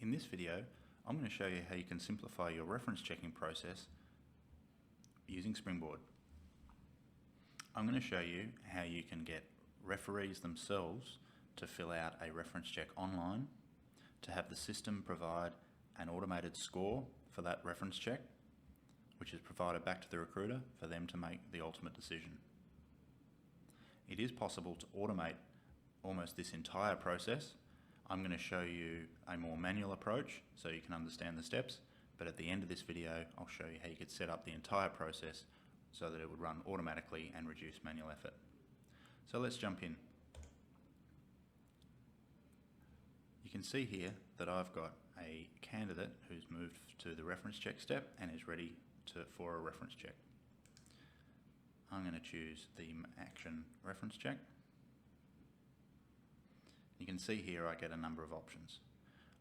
In this video, I'm going to show you how you can simplify your reference checking process using Springboard. I'm going to show you how you can get referees themselves to fill out a reference check online, to have the system provide an automated score for that reference check, which is provided back to the recruiter for them to make the ultimate decision. It is possible to automate almost this entire process. I'm going to show you a more manual approach so you can understand the steps, but at the end of this video I'll show you how you could set up the entire process so that it would run automatically and reduce manual effort. So let's jump in. You can see here that I've got a candidate who's moved to the reference check step and is ready for a reference check. I'm going to choose the action reference check. You can see here I get a number of options.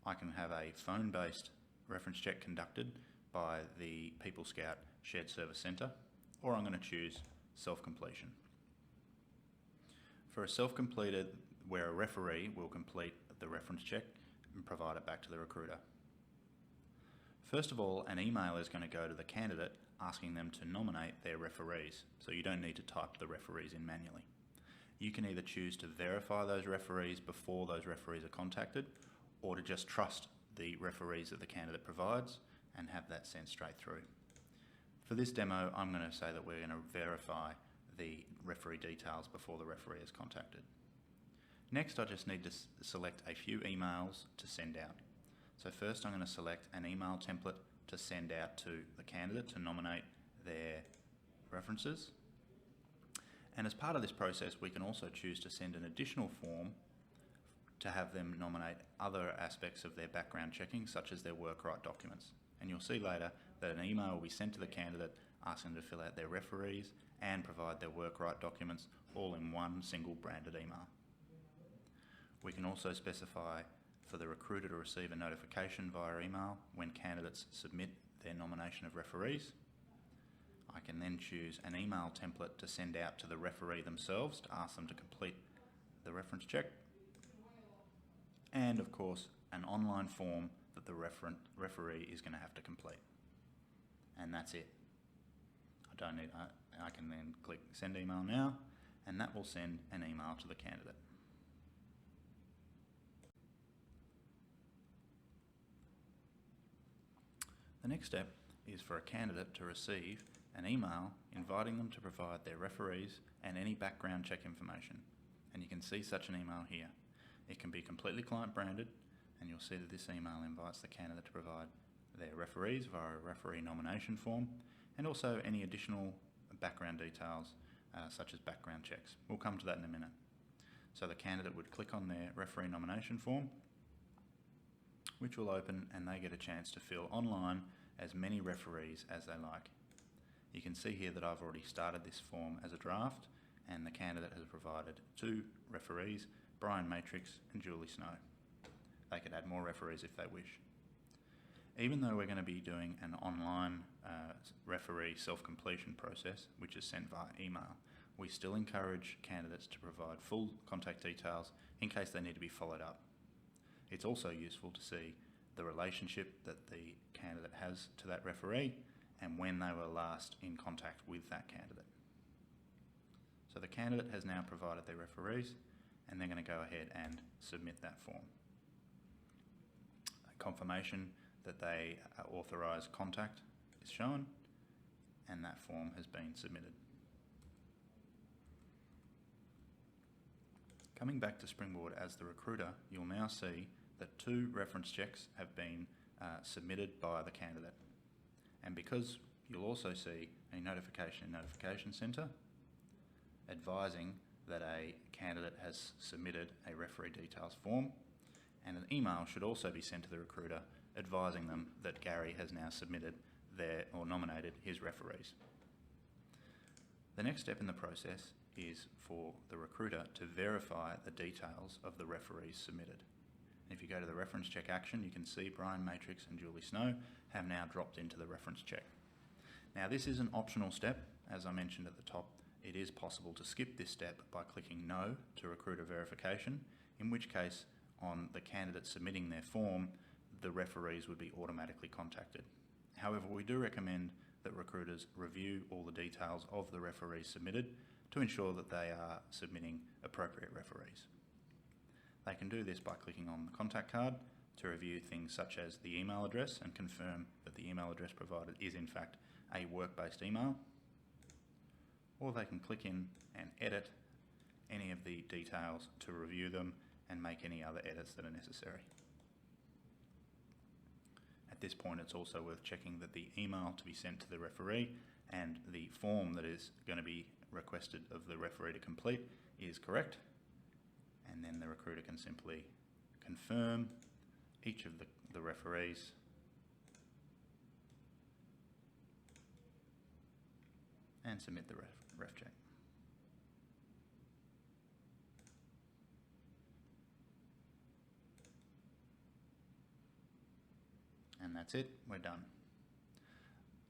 I can have a phone-based reference check conducted by the PeopleScout Shared Service Centre, or I'm going to choose self-completion. For a self-completed, where a referee will complete the reference check and provide it back to the recruiter. First of all, an email is going to go to the candidate asking them to nominate their referees, so you don't need to type the referees in manually. You can either choose to verify those referees before those referees are contacted, or to just trust the referees that the candidate provides and have that sent straight through. For this demo, I'm going to say that we're going to verify the referee details before the referee is contacted. Next, I just need to select a few emails to send out. So first I'm going to select an email template to send out to the candidate to nominate their references. And as part of this process, we can also choose to send an additional form to have them nominate other aspects of their background checking, such as their work right documents. And you'll see later that an email will be sent to the candidate asking them to fill out their referees and provide their work right documents all in one single branded email. We can also specify for the recruiter to receive a notification via email when candidates submit their nomination of referees. I can then choose an email template to send out to the referee themselves to ask them to complete the reference check. And of course, an online form that the referee is going to have to complete. And that's it. I can then click send email now, and that will send an email to the candidate. The next step is for a candidate to receive an email inviting them to provide their referees and any background check information. And you can see such an email here. It can be completely client branded, and you'll see that this email invites the candidate to provide their referees via a referee nomination form, and also any additional background details such as background checks. We'll come to that in a minute. So the candidate would click on their referee nomination form, which will open, and they get a chance to fill online as many referees as they like. You can see here that I've already started this form as a draft, and the candidate has provided 2 referees, Brian Matrix and Julie Snow. They could add more referees if they wish. Even though we're going to be doing an online referee self-completion process, which is sent via email, we still encourage candidates to provide full contact details in case they need to be followed up. It's also useful to see the relationship that the candidate has to that referee and when they were last in contact with that candidate. So the candidate has now provided their referees, and they're going to go ahead and submit that form. A confirmation that they authorise contact is shown, and that form has been submitted. Coming back to Springboard as the recruiter, you'll now see that 2 reference checks have been submitted by the candidate. And because you'll also see a notification in Notification Centre advising that a candidate has submitted a referee details form, and an email should also be sent to the recruiter advising them that Gary has now submitted or nominated his referees. The next step in the process is for the recruiter to verify the details of the referees submitted. If you go to the reference check action, you can see Brian Matrix and Julie Snow have now dropped into the reference check. Now this is an optional step. As I mentioned at the top, it is possible to skip this step by clicking no to recruiter verification, in which case on the candidate submitting their form, the referees would be automatically contacted. However, we do recommend that recruiters review all the details of the referees submitted to ensure that they are submitting appropriate referees. They can do this by clicking on the contact card to review things such as the email address and confirm that the email address provided is in fact a work-based email, or they can click in and edit any of the details to review them and make any other edits that are necessary. At this point, it's also worth checking that the email to be sent to the referee and the form that is going to be requested of the referee to complete is correct, and then the recruiter can simply confirm each of the referees and submit the ref check. And that's it, we're done.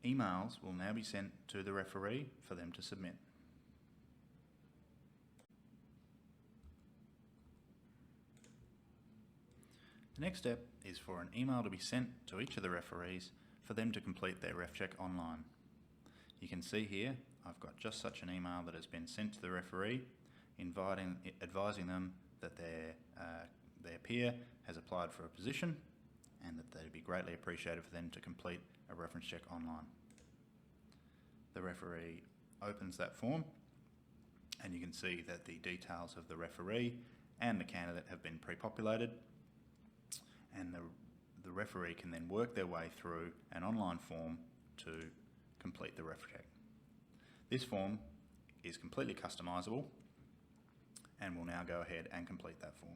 Emails will now be sent to the referee for them to submit. The next step is for an email to be sent to each of the referees for them to complete their ref check online. You can see here I've got just such an email that has been sent to the referee advising them that their peer has applied for a position and that they'd be greatly appreciated for them to complete a reference check online. The referee opens that form and you can see that the details of the referee and the candidate have been pre-populated, and the referee can then work their way through an online form to complete the ref check. This form is completely customisable and we'll now go ahead and complete that form.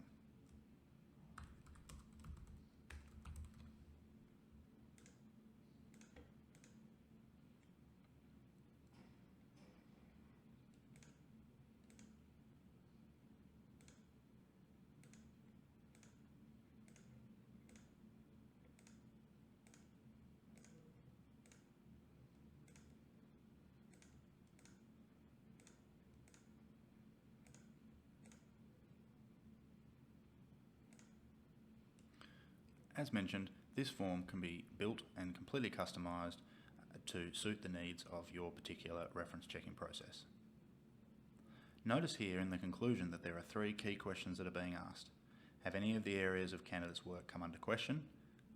As mentioned, this form can be built and completely customised to suit the needs of your particular reference checking process. Notice here in the conclusion that there are 3 key questions that are being asked. Have any of the areas of candidate's work come under question?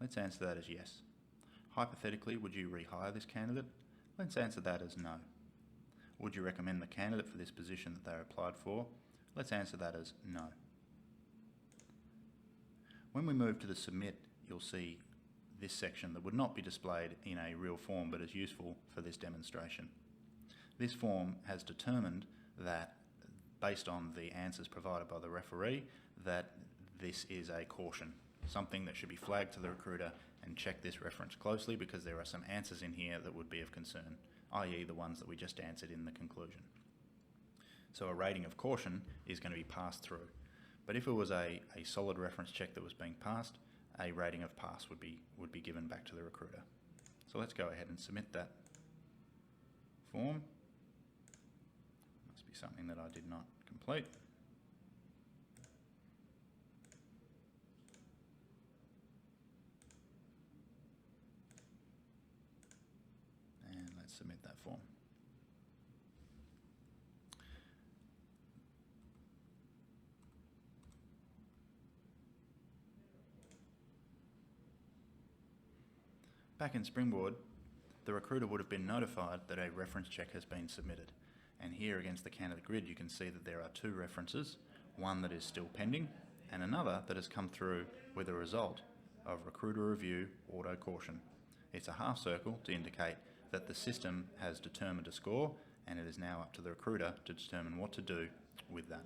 Let's answer that as yes. Hypothetically, would you rehire this candidate? Let's answer that as no. Would you recommend the candidate for this position that they applied for? Let's answer that as no. When we move to the submit, you'll see this section that would not be displayed in a real form but is useful for this demonstration. This form has determined that, based on the answers provided by the referee, that this is a caution, something that should be flagged to the recruiter and check this reference closely because there are some answers in here that would be of concern, i.e. the ones that we just answered in the conclusion. So a rating of caution is going to be passed through. But if it was a solid reference check that was being passed, a rating of pass would be given back to the recruiter. So let's go ahead and submit that form. Must be something that I did not complete. And let's submit that form. Back in Springboard, the recruiter would have been notified that a reference check has been submitted. And here against the candidate grid, you can see that there are 2 references, one that is still pending and another that has come through with a result of recruiter review auto caution. It's a half circle to indicate that the system has determined a score and it is now up to the recruiter to determine what to do with that.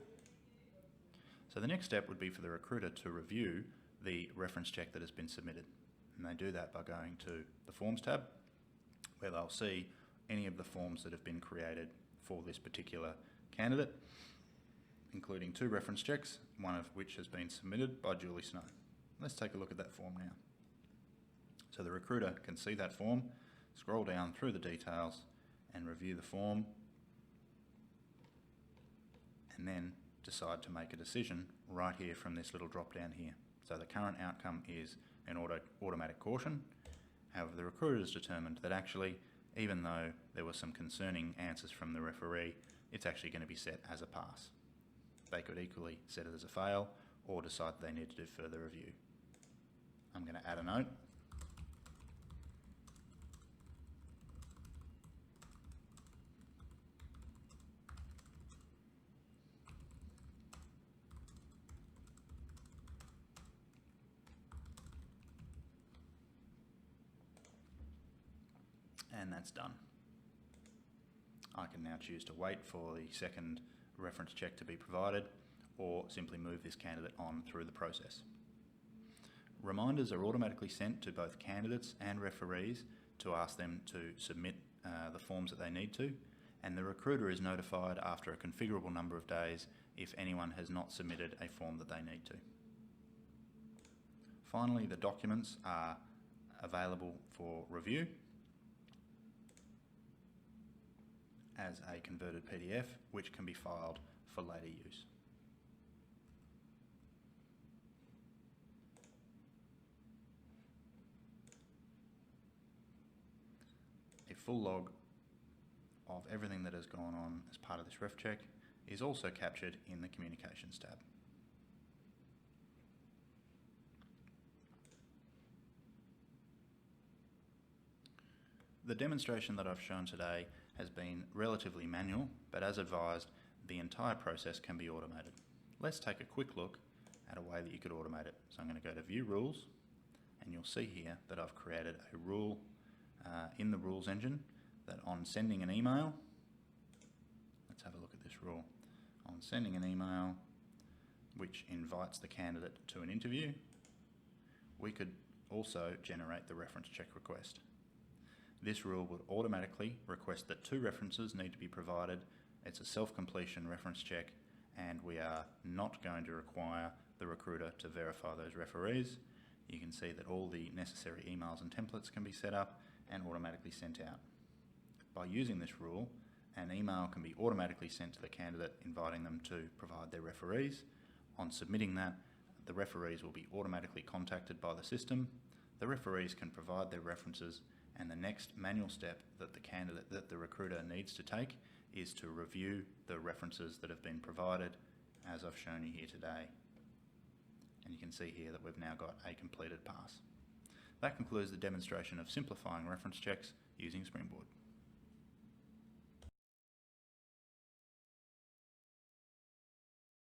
So the next step would be for the recruiter to review the reference check that has been submitted. And they do that by going to the Forms tab, where they'll see any of the forms that have been created for this particular candidate, including 2 reference checks, one of which has been submitted by Julie Snow. Let's take a look at that form now. So the recruiter can see that form, scroll down through the details and review the form, and then decide to make a decision right here from this little drop down here. So the current outcome is in automatic caution. However, the recruiter has determined that actually, even though there were some concerning answers from the referee, it's actually going to be set as a pass. They could equally set it as a fail or decide they need to do further review. I'm going to add a note. And that's done. I can now choose to wait for the second reference check to be provided or simply move this candidate on through the process. Reminders are automatically sent to both candidates and referees to ask them to submit the forms that they need to, and the recruiter is notified after a configurable number of days if anyone has not submitted a form that they need to. Finally, the documents are available for review as a converted PDF, which can be filed for later use. A full log of everything that has gone on as part of this ref check is also captured in the Communications tab. The demonstration that I've shown today has been relatively manual, but as advised, the entire process can be automated. Let's take a quick look at a way that you could automate it. So I'm going to go to View Rules, and you'll see here that I've created a rule in the rules engine that on sending an email, let's have a look at this rule, on sending an email which invites the candidate to an interview, we could also generate the reference check request. This rule would automatically request that 2 references need to be provided. It's a self-completion reference check, and we are not going to require the recruiter to verify those referees. You can see that all the necessary emails and templates can be set up and automatically sent out. By using this rule, an email can be automatically sent to the candidate inviting them to provide their referees. On submitting that, the referees will be automatically contacted by the system. The referees can provide their references, and the next manual step that the recruiter needs to take is to review the references that have been provided, as I've shown you here today. And you can see here that we've now got a completed pass. That concludes the demonstration of simplifying reference checks using Springboard.